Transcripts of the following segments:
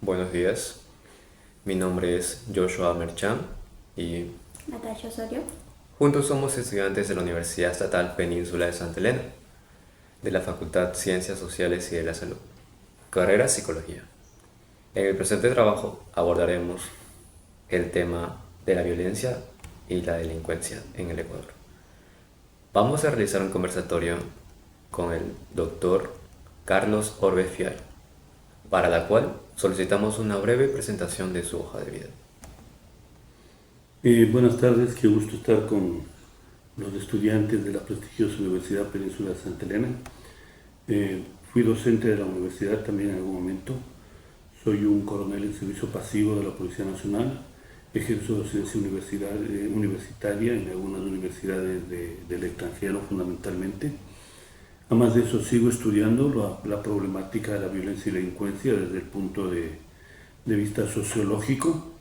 Buenos días, mi nombre es Joshua Merchan y Natasha Osorio. juntos somos estudiantes de la Universidad Estatal Península de Santa Elena, de la Facultad Ciencias Sociales y de la Salud, carrera Psicología. En el presente trabajo abordaremos el tema de la violencia y la delincuencia en el Ecuador. Vamos a realizar un conversatorio con el doctor Carlos Orbe Fiallo, para la cual solicitamos una breve presentación de su hoja de vida. Buenas tardes, qué gusto estar con los estudiantes de la prestigiosa Universidad Península de Santa Elena. Fui docente de la universidad también en algún momento. Soy un coronel en servicio pasivo de la Policía Nacional. Ejerzo docencia universitaria en algunas universidades del extranjero fundamentalmente. Además de eso, sigo estudiando la problemática de la violencia y la delincuencia desde el punto de vista sociológico,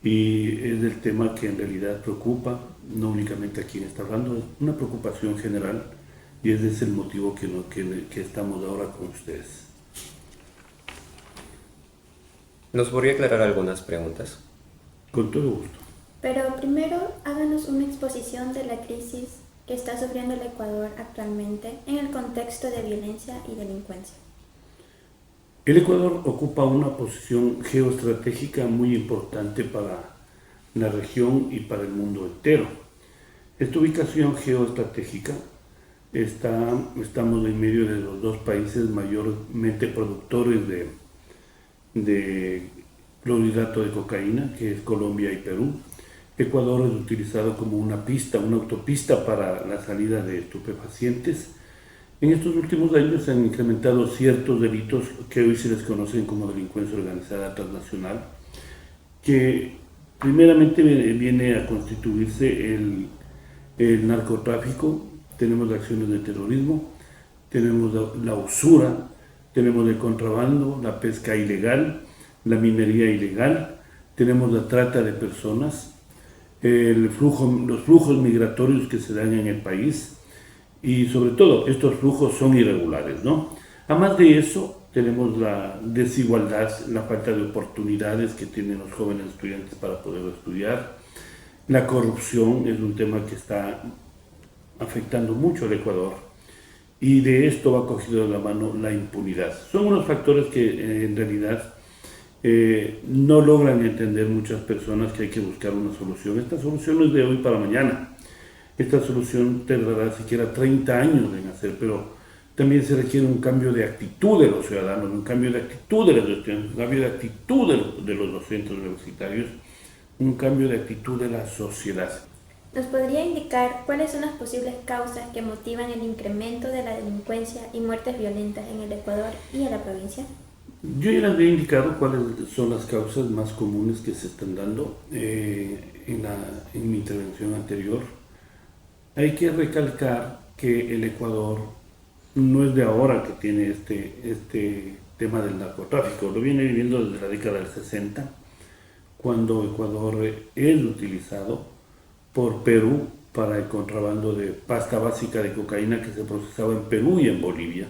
y es el tema que en realidad preocupa, no únicamente a quien está hablando, es una preocupación general, y ese es el motivo que estamos ahora con ustedes. ¿Nos podría aclarar algunas preguntas? Con todo gusto. Pero primero, háganos una exposición de la crisis que está sufriendo el Ecuador actualmente en el contexto de violencia y delincuencia. El Ecuador ocupa una posición geoestratégica muy importante para la región y para el mundo entero. Esta ubicación geoestratégica estamos en medio de los dos países mayormente productores de clorhidrato de cocaína, que es Colombia y Perú. Ecuador es utilizado como una autopista para la salida de estupefacientes. En estos últimos años se han incrementado ciertos delitos que hoy se les conocen como delincuencia organizada transnacional, que primeramente viene a constituirse el narcotráfico. Tenemos acciones de terrorismo, tenemos la usura, tenemos el contrabando, la pesca ilegal, la minería ilegal, tenemos la trata de personas, los flujos migratorios que se dan en el país. Y sobre todo, estos flujos son irregulares, ¿no? Además de eso, tenemos la desigualdad, la falta de oportunidades que tienen los jóvenes estudiantes para poder estudiar. La corrupción es un tema que está afectando mucho al Ecuador. Y de esto va cogido de la mano la impunidad. Son unos factores que en realidad no logran entender muchas personas, que hay que buscar una solución. Esta solución no es de hoy para mañana. Esta solución tardará siquiera 30 años en hacer, pero también se requiere un cambio de actitud de los ciudadanos, un cambio de actitud de los estudiantes, un cambio de actitud de los docentes universitarios, un cambio de actitud de la sociedad. ¿Nos podría indicar cuáles son las posibles causas que motivan el incremento de la delincuencia y muertes violentas en el Ecuador y en la provincia? Yo ya les había indicado cuáles son las causas más comunes que se están dando en mi intervención anterior. Hay que recalcar que el Ecuador no es de ahora que tiene este tema del narcotráfico, lo viene viviendo desde la década del 60, cuando Ecuador es utilizado por Perú para el contrabando de pasta básica de cocaína que se procesaba en Perú y en Bolivia.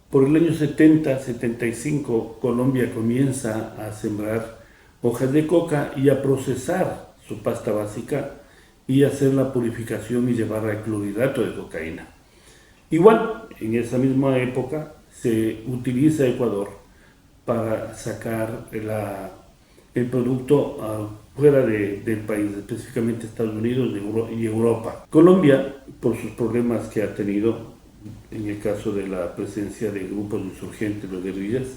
Por el año 70-75, Colombia comienza a sembrar hojas de coca y a procesar su pasta básica y hacer la purificación y llevarla al clorhidrato de cocaína. Igual, en esa misma época se utiliza Ecuador para sacar el producto fuera del país, específicamente Estados Unidos y Europa. Colombia, por sus problemas que ha tenido, en el caso de la presencia de grupos insurgentes, los guerrillas,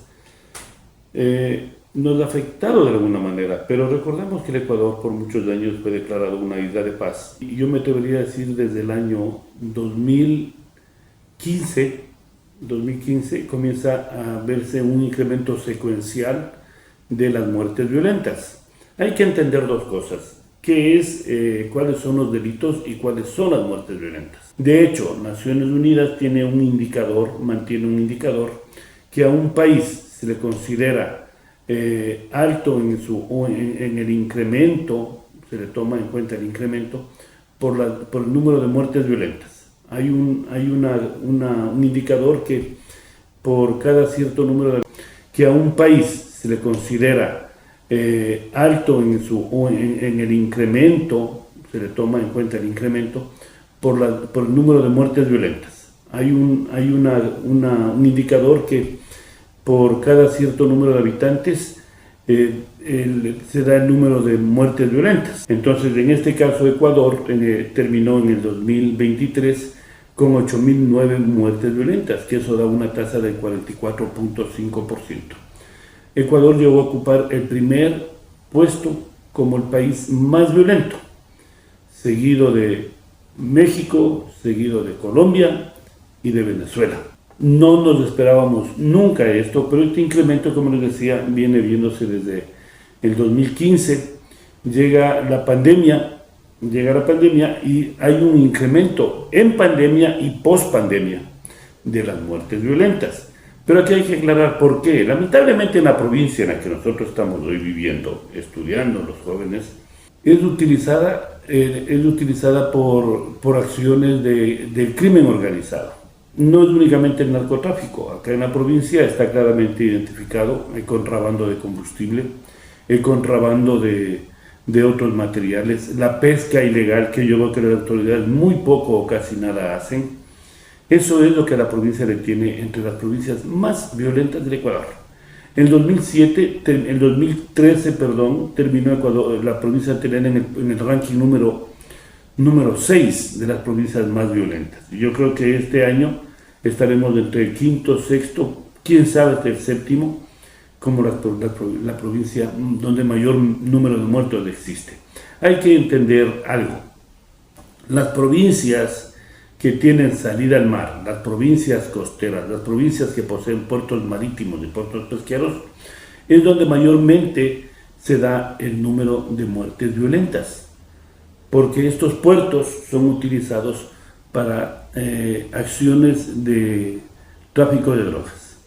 nos ha afectado de alguna manera, pero recordemos que el Ecuador por muchos años fue declarado una isla de paz. Y yo me atrevería a decir desde el año 2015 comienza a verse un incremento secuencial de las muertes violentas. Hay que entender dos cosas: cuáles son los delitos y cuáles son las muertes violentas. De hecho, Naciones Unidas mantiene un indicador que a un país se le considera alto en el incremento, se le toma en cuenta el incremento por el número de muertes violentas. Hay un indicador que por cada cierto número que a un país se le considera alto en el incremento, se le toma en cuenta el incremento por el número de muertes violentas. Hay un indicador que por cada cierto número de habitantes se da el número de muertes violentas. Entonces, en este caso, Ecuador terminó en el 2023 con 8.009 muertes violentas, que eso da una tasa del 44.5%. Ecuador llegó a ocupar el primer puesto como el país más violento, seguido de México, seguido de Colombia y de Venezuela. No nos esperábamos nunca esto, pero este incremento, como les decía, viene viéndose desde el 2015. Llega la pandemia y hay un incremento en pandemia y post-pandemia de las muertes violentas. Pero aquí hay que aclarar por qué. Lamentablemente en la provincia en la que nosotros estamos hoy viviendo, estudiando los jóvenes, es utilizada por acciones del crimen organizado. No es únicamente el narcotráfico. Acá en la provincia está claramente identificado el contrabando de combustible, el contrabando de otros materiales, la pesca ilegal, que yo veo que las autoridades muy poco o casi nada hacen. Eso es lo que la provincia le tiene entre las provincias más violentas del Ecuador. En 2013, terminó Ecuador, la provincia de Telena en el ranking número 6 de las provincias más violentas. Yo creo que este año estaremos entre el quinto, sexto, quién sabe hasta el séptimo, como la provincia donde mayor número de muertos existe. Hay que entender algo. Las provincias que tienen salida al mar, las provincias costeras, las provincias que poseen puertos marítimos y puertos pesqueros, es donde mayormente se da el número de muertes violentas, porque estos puertos son utilizados para acciones de tráfico de drogas.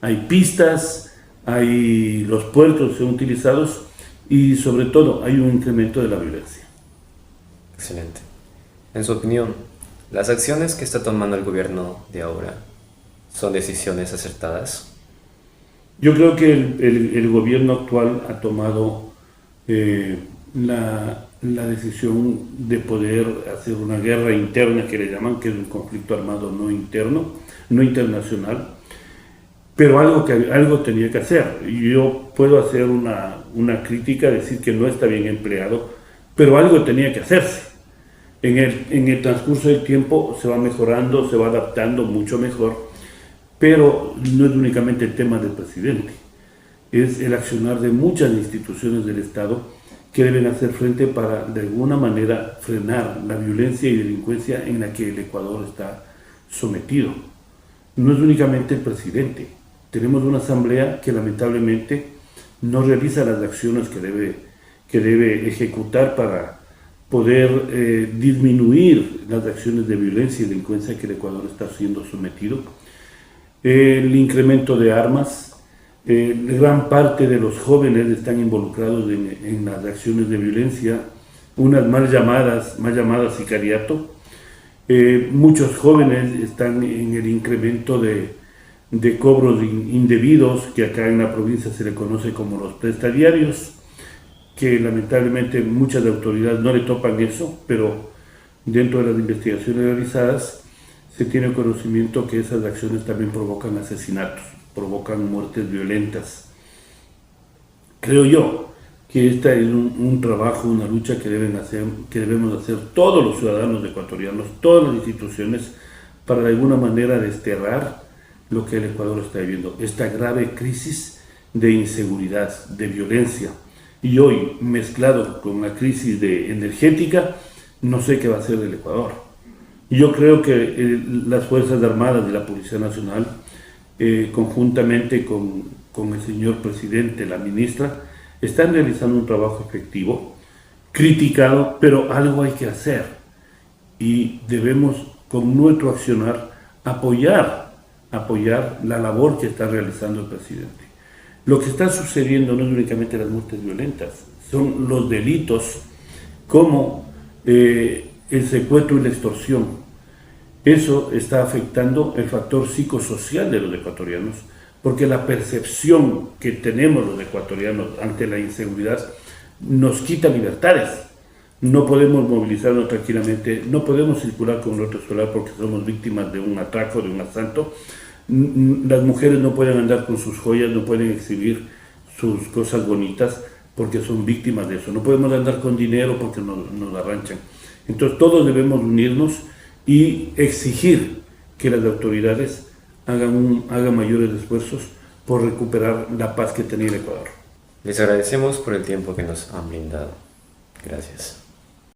Hay pistas, los puertos son utilizados y sobre todo hay un incremento de la violencia. Excelente. En su opinión, ¿las acciones que está tomando el gobierno de ahora son decisiones acertadas? Yo creo que el gobierno actual ha tomado la decisión de poder hacer una guerra interna, que le llaman, que es un conflicto armado no interno, no internacional, pero algo tenía que hacer. Yo puedo hacer una crítica, decir que no está bien empleado, pero algo tenía que hacerse. En el transcurso del tiempo se va mejorando, se va adaptando mucho mejor, pero no es únicamente el tema del presidente, es el accionar de muchas instituciones del Estado que deben hacer frente para de alguna manera frenar la violencia y delincuencia en la que el Ecuador está sometido. No es únicamente el presidente, tenemos una asamblea que lamentablemente no realiza las acciones que debe ejecutar para poder disminuir las acciones de violencia y delincuencia que el Ecuador está siendo sometido. El incremento de armas, gran parte de los jóvenes están involucrados en las acciones de violencia, unas mal llamadas sicariato. Muchos jóvenes están en el incremento de cobros indebidos, que acá en la provincia se le conoce como los prestadiarios, que lamentablemente muchas autoridades no le topan eso, pero dentro de las investigaciones realizadas se tiene conocimiento que esas acciones también provocan asesinatos, provocan muertes violentas. Creo yo que esta es un trabajo, una lucha que debemos hacer todos los ciudadanos ecuatorianos, todas las instituciones, para de alguna manera desterrar lo que el Ecuador está viviendo, esta grave crisis de inseguridad, de violencia. Y hoy, mezclado con la crisis energética, no sé qué va a hacer del Ecuador. Yo creo que las Fuerzas Armadas y la Policía Nacional, conjuntamente con el señor presidente, la ministra, están realizando un trabajo efectivo, criticado, pero algo hay que hacer. Y debemos, con nuestro accionar, apoyar la labor que está realizando el presidente. Lo que está sucediendo no es únicamente las muertes violentas, son los delitos como el secuestro y la extorsión. Eso está afectando el factor psicosocial de los ecuatorianos, porque la percepción que tenemos los ecuatorianos ante la inseguridad nos quita libertades. No podemos movilizarnos tranquilamente, no podemos circular con nuestro celular porque somos víctimas de un atraco, de un asalto. Las mujeres no pueden andar con sus joyas, no pueden exhibir sus cosas bonitas porque son víctimas de eso. No podemos andar con dinero porque nos arranchan. Entonces todos debemos unirnos y exigir que las autoridades hagan mayores esfuerzos por recuperar la paz que tenía el Ecuador. Les agradecemos por el tiempo que nos han brindado. Gracias.